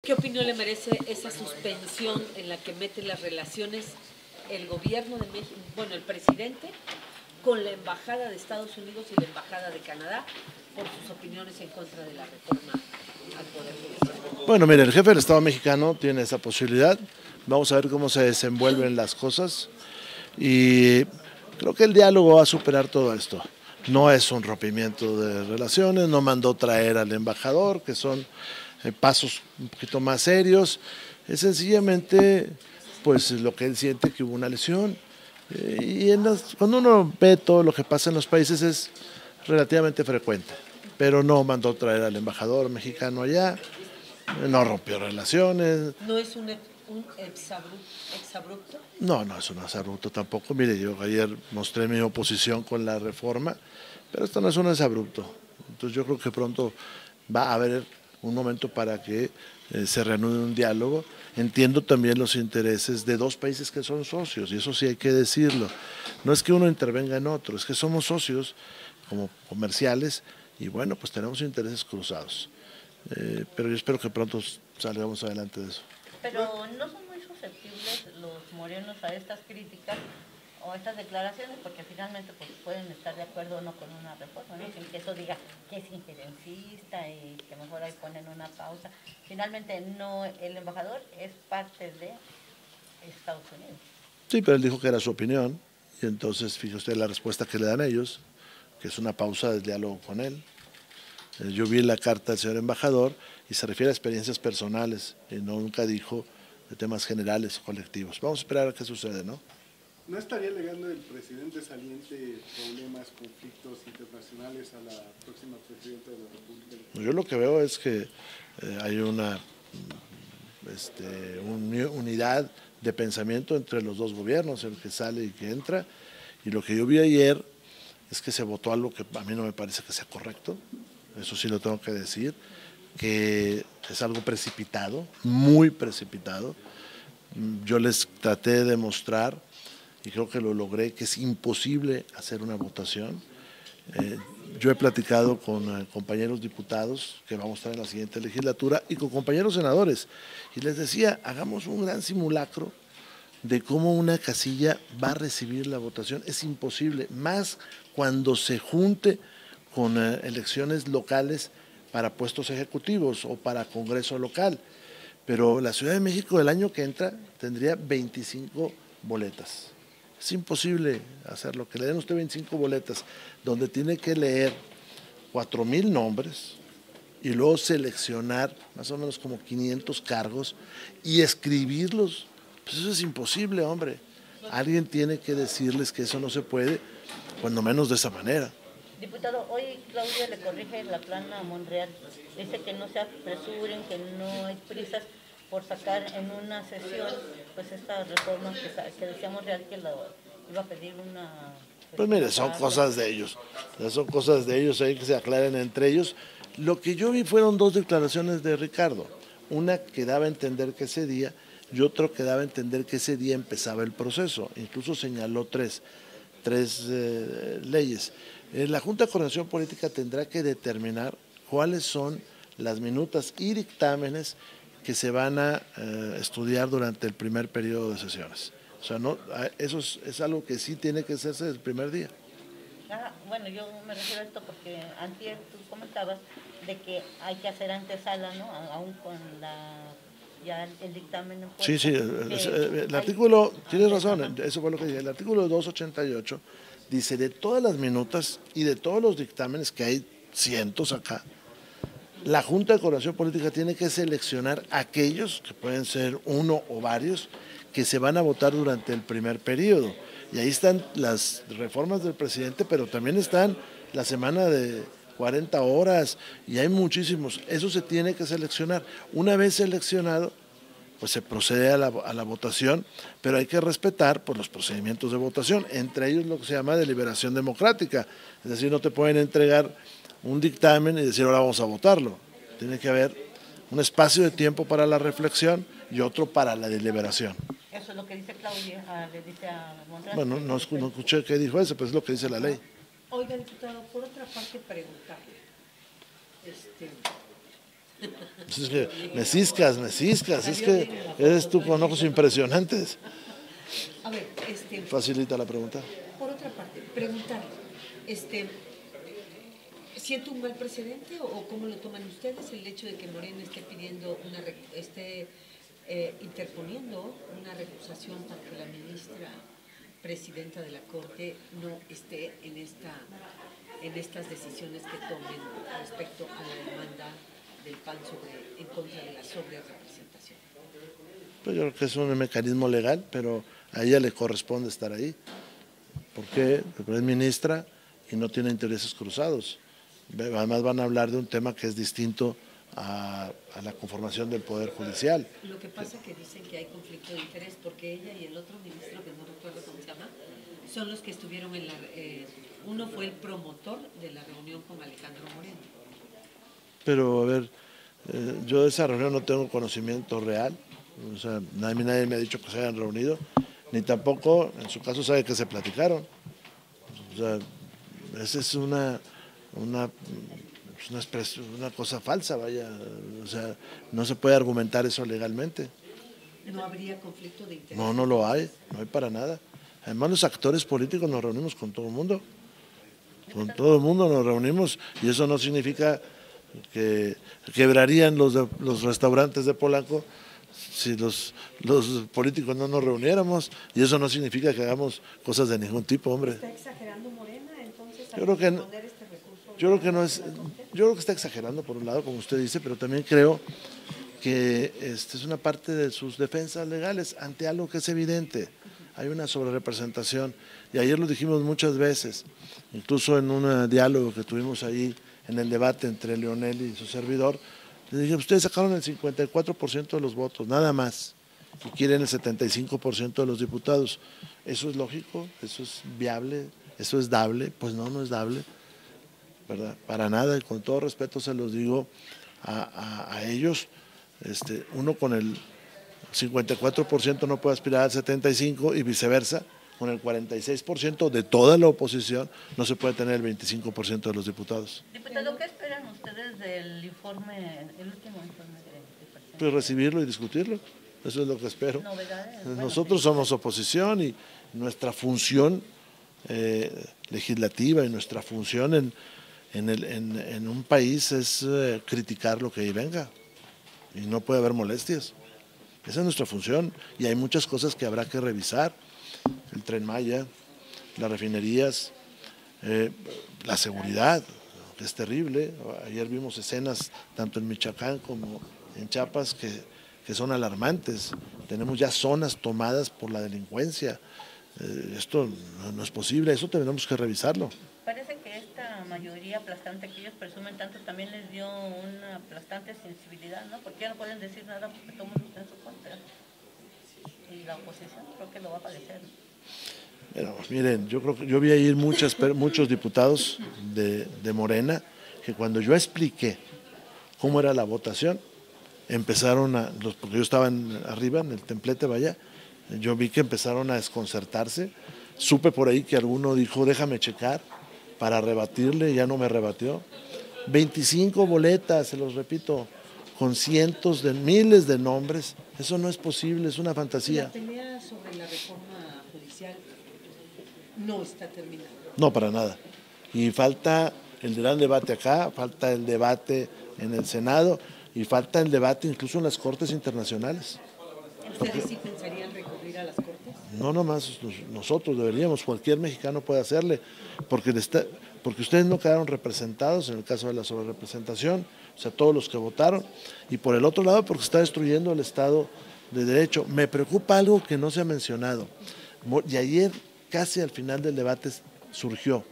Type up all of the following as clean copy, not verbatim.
¿Qué opinión le merece esa suspensión en la que mete las relaciones el gobierno de México, bueno, el presidente, con la Embajada de Estados Unidos y la Embajada de Canadá por sus opiniones en contra de la reforma al Poder Judicial? Bueno, mire, el jefe del Estado mexicano tiene esa posibilidad. Vamos a ver cómo se desenvuelven las cosas y creo que el diálogo va a superar todo esto. No es un rompimiento de relaciones, no mandó traer al embajador, que son pasos un poquito más serios. Es sencillamente pues lo que él siente que hubo una lesión. Cuando uno ve todo lo que pasa en los países es relativamente frecuente, pero no mandó traer al embajador mexicano allá, no rompió relaciones. ¿No es un exabrupto? No, no es un exabrupto tampoco. Mire, yo ayer mostré mi oposición con la reforma, pero esto no es un exabrupto. Entonces yo creo que pronto va a haber un momento para que se reanude un diálogo. Entiendo también los intereses de dos países que son socios, y eso sí hay que decirlo. No es que uno intervenga en otro, es que somos socios como comerciales y bueno, pues tenemos intereses cruzados. Pero yo espero que pronto salgamos adelante de eso. Pero no son muy susceptibles los morenos a estas críticas o estas declaraciones, porque finalmente pues pueden estar de acuerdo o no con una reforma, ¿no? Sin que eso diga que es injerencista y que mejor ahí ponen una pausa. Finalmente no, el embajador es parte de Estados Unidos. Sí, pero él dijo que era su opinión y entonces fíjese usted la respuesta que le dan ellos, que es una pausa del diálogo con él. Yo vi la carta del señor embajador y se refiere a experiencias personales y nunca dijo de temas generales o colectivos. Vamos a esperar a qué sucede, ¿no? ¿No estaría alegando el presidente saliente problemas, conflictos internacionales a la próxima presidenta de la República? Yo lo que veo es que hay una unidad de pensamiento entre los dos gobiernos, el que sale y que entra, y lo que yo vi ayer es que se votó algo que a mí no me parece que sea correcto, eso sí lo tengo que decir, que es algo precipitado, muy precipitado. Yo les traté de demostrar, y creo que lo logré, que es imposible hacer una votación. Yo he platicado con compañeros diputados que vamos a estar en la siguiente legislatura y con compañeros senadores, y les decía, hagamos un gran simulacro de cómo una casilla va a recibir la votación. Es imposible, más cuando se junte con elecciones locales para puestos ejecutivos o para Congreso local. Pero la Ciudad de México el año que entra tendría 25 boletas. Es imposible hacerlo, que le den usted 25 boletas, donde tiene que leer 4,000 nombres y luego seleccionar más o menos como 500 cargos y escribirlos. Pues eso es imposible, hombre. Alguien tiene que decirles que eso no se puede, cuando menos de esa manera. Diputado, hoy Claudia le corrige la plana a Monreal. Dice que no se apresuren, que no hay prisas por sacar en una sesión pues esta reforma que decía Monreal que iba a pedir una... Pues mire, son cosas de ellos, hay que se aclaren entre ellos. Lo que yo vi fueron dos declaraciones de Ricardo, una que daba a entender que ese día y otro que daba a entender que ese día empezaba el proceso, incluso señaló tres leyes. La Junta de Coordinación Política tendrá que determinar cuáles son las minutas y dictámenes que se van a estudiar durante el primer periodo de sesiones. O sea, no, eso es algo que sí tiene que hacerse desde el primer día. Bueno, yo me refiero a esto porque antes tú comentabas de que hay que hacer antesala, ¿no? Aún con ya el dictamen en puerta. Sí, el artículo, tienes razón, eso fue lo que dije, el artículo 288 dice de todas las minutas y de todos los dictámenes, que hay cientos acá, la Junta de Coordinación Política tiene que seleccionar aquellos, que pueden ser uno o varios, que se van a votar durante el primer periodo. Y ahí están las reformas del presidente, pero también están la semana de 40 horas, y hay muchísimos. Eso se tiene que seleccionar. Una vez seleccionado, pues se procede a la votación, pero hay que respetar pues, los procedimientos de votación, entre ellos lo que se llama deliberación democrática. Es decir, no te pueden entregar un dictamen y decir ahora vamos a votarlo. Tiene que haber un espacio de tiempo para la reflexión y otro para la deliberación. Eso es lo que dice Claudia, le dice a Monreal. Bueno, no escuché qué dijo eso, pero es lo que dice la ley. Oiga, diputado, por otra parte preguntarle, Es que me ciscas, es que eres tú con ojos impresionantes. A ver, Facilita la pregunta. por otra parte, preguntar, ¿siente un mal precedente o cómo lo toman ustedes el hecho de que Morena esté pidiendo interponiendo una recusación para que la ministra presidenta de la Corte no esté en estas decisiones que tomen respecto a la demanda del PAN en contra de la sobrerepresentación? Pues yo creo que es un mecanismo legal, pero a ella le corresponde estar ahí. ¿Por qué? Porque es ministra y no tiene intereses cruzados. Además van a hablar de un tema que es distinto a la conformación del Poder Judicial. Lo que pasa es que dicen que hay conflicto de interés porque ella y el otro ministro, que no recuerdo cómo se llama, son los que estuvieron uno fue el promotor de la reunión con Alejandro Moreno. Pero a ver, yo de esa reunión no tengo conocimiento real, o sea, nadie me ha dicho que se hayan reunido, ni tampoco, en su caso, sabe que se platicaron. O sea, esa es una cosa falsa, vaya, o sea, no se puede argumentar eso legalmente. ¿No habría conflicto de interés? No lo hay, no hay para nada. Además los actores políticos nos reunimos con todo el mundo, nos reunimos y eso no significa que quebrarían los restaurantes de Polanco si los políticos no nos reuniéramos, y eso no significa que hagamos cosas de ningún tipo, hombre. ¿Está exagerando Morena entonces Yo creo que no. Yo creo que está exagerando por un lado, como usted dice, pero también creo que es una parte de sus defensas legales ante algo que es evidente. Hay una sobrerepresentación y ayer lo dijimos muchas veces, incluso en un diálogo que tuvimos ahí en el debate entre Leonel y su servidor. Le dije, ustedes sacaron el 54% de los votos, nada más, y quieren el 75% de los diputados. ¿Eso es lógico? ¿Eso es viable? ¿Eso es dable? Pues no es dable, ¿verdad? Para nada, y con todo respeto se los digo a ellos. Uno con el 54% no puede aspirar al 75% y viceversa. Con el 46% de toda la oposición no se puede tener el 25% de los diputados. Diputado, ¿qué esperan ustedes del informe, el último informe del presidente? Pues recibirlo y discutirlo, eso es lo que espero. ¿Novedades? Nosotros somos oposición y nuestra función legislativa y nuestra función en un país es criticar lo que ahí venga y no puede haber molestias. Esa es nuestra función y hay muchas cosas que habrá que revisar. El Tren Maya, las refinerías, la seguridad, que es terrible. Ayer vimos escenas tanto en Michoacán como en Chiapas que son alarmantes. Tenemos ya zonas tomadas por la delincuencia. Esto no es posible, eso tenemos que revisarlo. Parece que esta mayoría aplastante que ellos presumen tanto también les dio una aplastante sensibilidad, ¿no? Porque ya no pueden decir nada porque todo el mundo está en su contra. Y la oposición creo que lo va a padecer. Pero, miren, yo vi ahí muchos diputados de Morena que cuando yo expliqué cómo era la votación, empezaron porque yo estaba arriba en el templete, vaya, yo vi que empezaron a desconcertarse. Supe por ahí que alguno dijo, déjame checar para rebatirle, ya no me rebatió. 25 boletas, se los repito, con cientos de miles de nombres. Eso no es posible, es una fantasía. La pelea sobre la reforma judicial no está terminada. No, para nada. Y falta el gran debate acá, falta el debate en el Senado y falta el debate incluso en las Cortes Internacionales. ¿Ustedes sí pensarían recurrir a las Cortes? No nomás nosotros deberíamos, cualquier mexicano puede hacerle, porque ustedes no quedaron representados en el caso de la sobrerepresentación, o sea, todos los que votaron, y por el otro lado porque está destruyendo el Estado de Derecho. Me preocupa algo que no se ha mencionado, y ayer casi al final del debate surgió,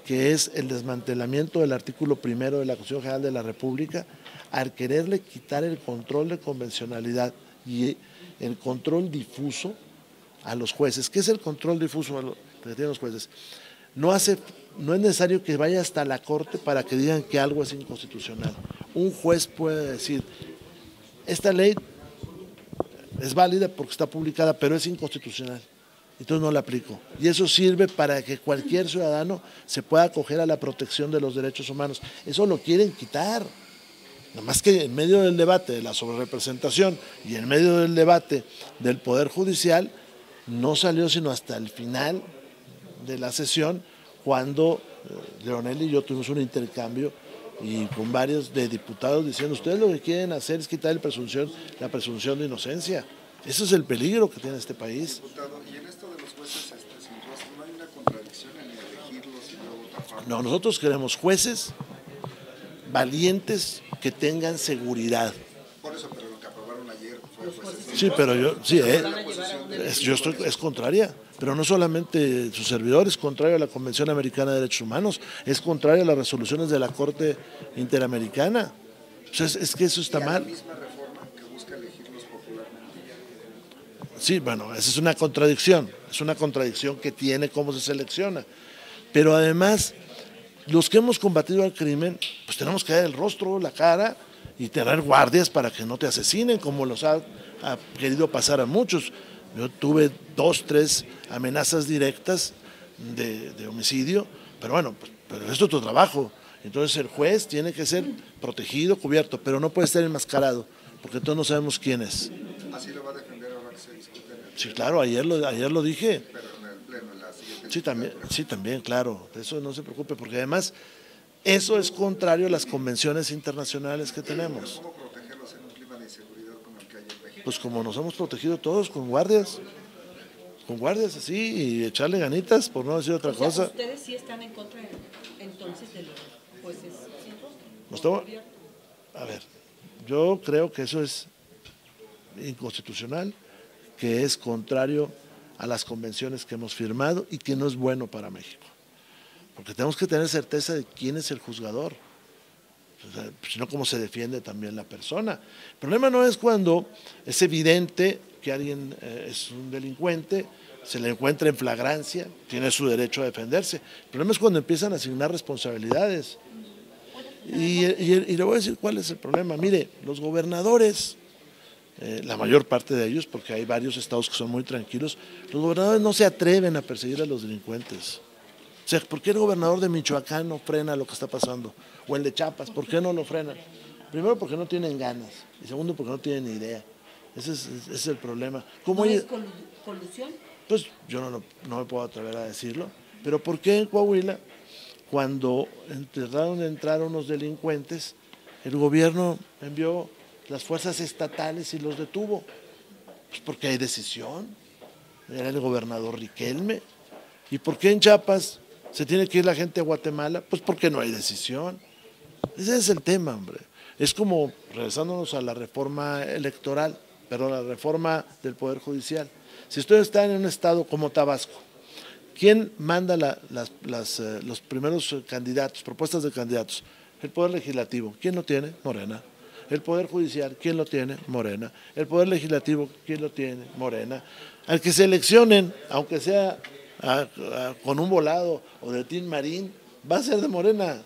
que es el desmantelamiento del artículo 1 de la Constitución General de la República al quererle quitar el control de convencionalidad y el control difuso a los jueces. ¿Qué es el control difuso que tienen los jueces? No es necesario que vaya hasta la Corte para que digan que algo es inconstitucional. Un juez puede decir, esta ley es válida porque está publicada, pero es inconstitucional. Entonces no la aplico. Y eso sirve para que cualquier ciudadano se pueda acoger a la protección de los derechos humanos. Eso lo quieren quitar. Nada más que en medio del debate de la sobrerepresentación y en medio del debate del Poder Judicial, no salió sino hasta el final de la sesión, cuando Leonel y yo tuvimos un intercambio y con varios de diputados diciendo, ustedes lo que quieren hacer es quitar la presunción de inocencia. Ese es el peligro que tiene este país. Diputado, y en esto de los jueces sin rostro, ¿no hay una contradicción en elegirlos y luego taparlos? No, nosotros queremos jueces valientes que tengan seguridad. Por eso, pero lo que aprobaron ayer fue jueces. Sí, pero es contraria, pero no solamente su servidor, es contrario a la Convención Americana de Derechos Humanos, es contrario a las resoluciones de la Corte Interamericana. O sea, es que eso está ¿Y a mal. la misma reforma que busca elegirlos popularmente? Sí, bueno, esa es una contradicción que tiene cómo se selecciona. Pero además, los que hemos combatido al crimen, pues tenemos que dar el rostro, la cara y tener guardias para que no te asesinen, como los ha querido pasar a muchos. Yo tuve 2, 3 amenazas directas de homicidio, pero bueno, pero esto es tu trabajo. Entonces el juez tiene que ser protegido, cubierto, pero no puede estar enmascarado, porque entonces no sabemos quién es. ¿Así lo va a defender ahora que se discute en el Sí, claro, ayer lo dije. pero en el pleno, en la siguiente Sí, también, claro, de eso no se preocupe, porque además eso es contrario a las convenciones internacionales que tenemos. ¿Cómo protegerlos en un clima de inseguridad como el que hay en México? Pues como nos hemos protegido todos, con guardias así, y echarle ganitas, por no decir otra O sea, cosa. ustedes sí están en contra entonces de los jueces sin rostro. Estamos- A ver, yo creo que eso es inconstitucional, que es contrario a las convenciones que hemos firmado y que no es bueno para México. Porque tenemos que tener certeza de quién es el juzgador, o sea, sino cómo se defiende también la persona. El problema no es cuando es evidente que alguien es un delincuente, se le encuentra en flagrancia, tiene su derecho a defenderse. El problema es cuando empiezan a asignar responsabilidades. Y le voy a decir cuál es el problema. Mire, los gobernadores, la mayor parte de ellos, porque hay varios estados que son muy tranquilos, los gobernadores no se atreven a perseguir a los delincuentes. O sea, ¿por qué el gobernador de Michoacán no frena lo que está pasando? O el de Chiapas, ¿por qué no lo frenan? Primero, porque no tienen ganas. Y segundo, porque no tienen ni idea. Ese es el problema. ¿Cómo ¿No ellos- es colusión? Pues yo no me puedo atrever a decirlo. Pero ¿por qué en Coahuila, cuando trataron de entrar unos delincuentes, el gobierno envió las fuerzas estatales y los detuvo? Pues porque hay decisión. Era el gobernador Riquelme. ¿Y por qué en Chiapas se tiene que ir la gente a Guatemala? Pues porque no hay decisión. Ese es el tema, hombre. Es como, regresándonos a la reforma electoral, perdón, la reforma del Poder Judicial. Si ustedes están en un estado como Tabasco, ¿quién manda los primeros candidatos, propuestas de candidatos? El Poder Legislativo. ¿Quién lo tiene? Morena. El Poder Judicial, ¿quién lo tiene? Morena. El Poder Legislativo, ¿quién lo tiene? Morena. Al que seleccionen, aunque sea con un volado o de Tin Marín, va a ser de Morena.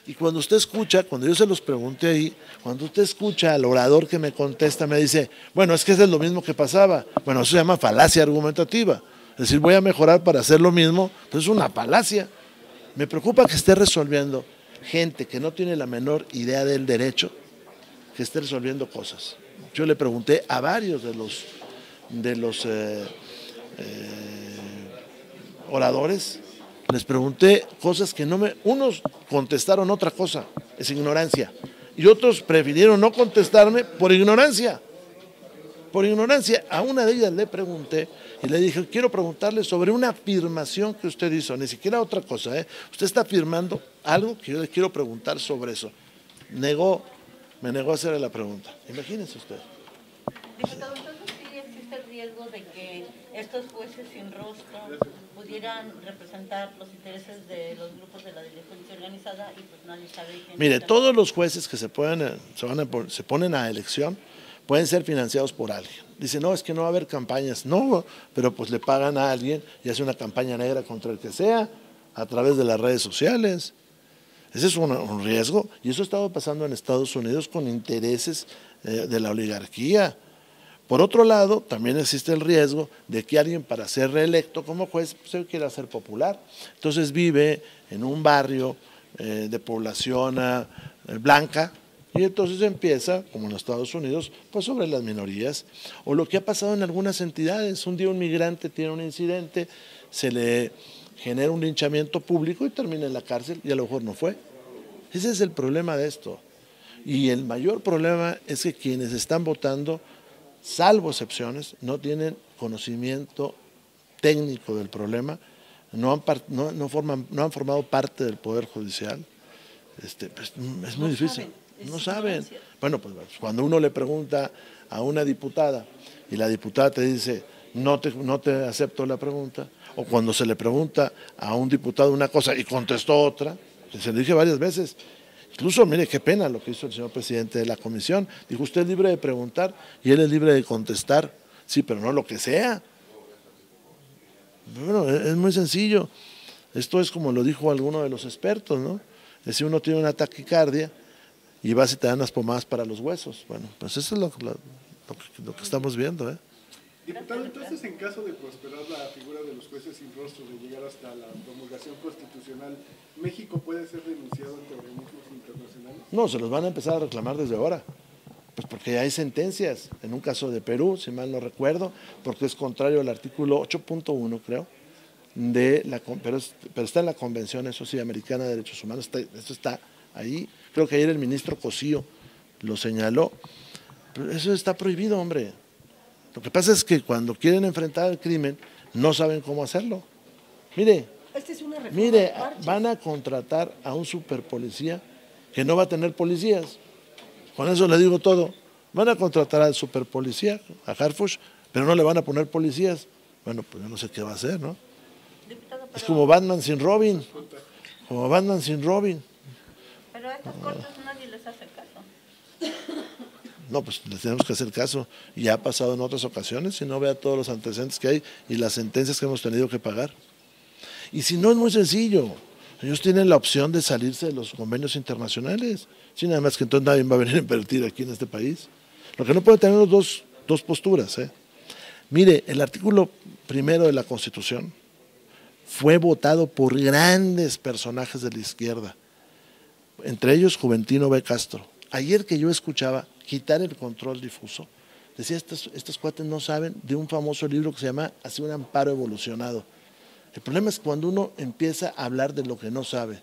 Y cuando usted escucha, cuando yo se los pregunté ahí, cuando usted escucha al orador que me contesta, me dice, bueno, es que eso es lo mismo que pasaba. Bueno, eso se llama falacia argumentativa. Es decir, voy a mejorar para hacer lo mismo, pues es una falacia. Me preocupa que esté resolviendo gente que no tiene la menor idea del derecho, que esté resolviendo cosas. Yo le pregunté a varios de los oradores, les pregunté cosas que unos contestaron otra cosa, es ignorancia, y otros prefirieron no contestarme por ignorancia. Por ignorancia, a una de ellas le pregunté y le dije, quiero preguntarle sobre una afirmación que usted hizo, ni siquiera otra cosa, usted está afirmando algo que yo le quiero preguntar sobre eso. Me negó a hacerle la pregunta. Imagínense usted. Diputado, entonces sí existe el riesgo de que estos jueces sin rostro pudieran representar los intereses de los grupos de la delincuencia organizada y pues nadie sabe quién. Mire, todos los jueces que se ponen a elección pueden ser financiados por alguien. Dice, no, es que no va a haber campañas. No, pero pues le pagan a alguien y hace una campaña negra contra el que sea a través de las redes sociales. Ese es un riesgo y eso ha estado pasando en Estados Unidos con intereses de la oligarquía. Por otro lado, también existe el riesgo de que alguien para ser reelecto como juez pues, se quiera hacer popular. Entonces vive en un barrio de población blanca Y entonces empieza, como en Estados Unidos, pues sobre las minorías, o lo que ha pasado en algunas entidades. Un día un migrante tiene un incidente, se le genera un linchamiento público y termina en la cárcel, y a lo mejor no fue. Ese es el problema de esto. Y el mayor problema es que quienes están votando, salvo excepciones, no tienen conocimiento técnico del problema, no han formado parte del Poder Judicial. Pues, es muy difícil. No saben. Bueno, pues cuando uno le pregunta a una diputada y la diputada te dice, no te acepto la pregunta, o cuando se le pregunta a un diputado una cosa y contestó otra, que se le dije varias veces. Incluso, mire, qué pena lo que hizo el señor presidente de la comisión. Dijo, usted es libre de preguntar y él es libre de contestar. Sí, pero no lo que sea. Bueno, es muy sencillo. Esto es como lo dijo alguno de los expertos, ¿no? Es decir, uno tiene una taquicardia y vas y te dan las pomadas para los huesos. Bueno, pues eso es lo que estamos viendo, ¿eh? Diputado, entonces, en caso de prosperar la figura de los jueces sin rostro, de llegar hasta la promulgación constitucional, ¿México puede ser denunciado ante organismos internacionales? No, se los van a empezar a reclamar desde ahora. Pues porque ya hay sentencias, en un caso de Perú, si mal no recuerdo, porque es contrario al artículo 8.1, creo, pero está en la Convención, eso sí, Americana de Derechos Humanos, esto está ahí. Creo que ayer el ministro Cosío lo señaló. Pero eso está prohibido, hombre. Lo que pasa es que cuando quieren enfrentar el crimen, no saben cómo hacerlo. Mire, van a contratar a un superpolicía que no va a tener policías. Con eso le digo todo. Van a contratar al superpolicía, a Harfuch, pero no le van a poner policías. Bueno, pues yo no sé qué va a hacer, ¿no? Diputado, Es como Batman sin Robin. Como Batman sin Robin. Pero a estas cortes nadie les hace caso. No, pues les tenemos que hacer caso. Ya ha pasado en otras ocasiones, si no vea todos los antecedentes que hay y las sentencias que hemos tenido que pagar. Y si no, es muy sencillo. Ellos tienen la opción de salirse de los convenios internacionales. Sí, nada más que entonces nadie va a venir a invertir aquí en este país. Lo que no puede tener dos posturas. Mire, el artículo 1 de la Constitución fue votado por grandes personajes de la izquierda, entre ellos Juventino B. Castro. Ayer que yo escuchaba quitar el control difuso, decía, estos cuates no saben de un famoso libro que se llama Así un amparo evolucionado. El problema es cuando uno empieza a hablar de lo que no sabe.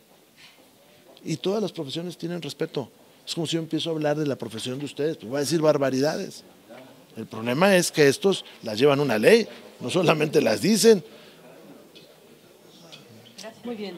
Y todas las profesiones tienen respeto. Es como si yo empiezo a hablar de la profesión de ustedes, pues voy a decir barbaridades. El problema es que estos las llevan una ley, no solamente las dicen. Muy bien.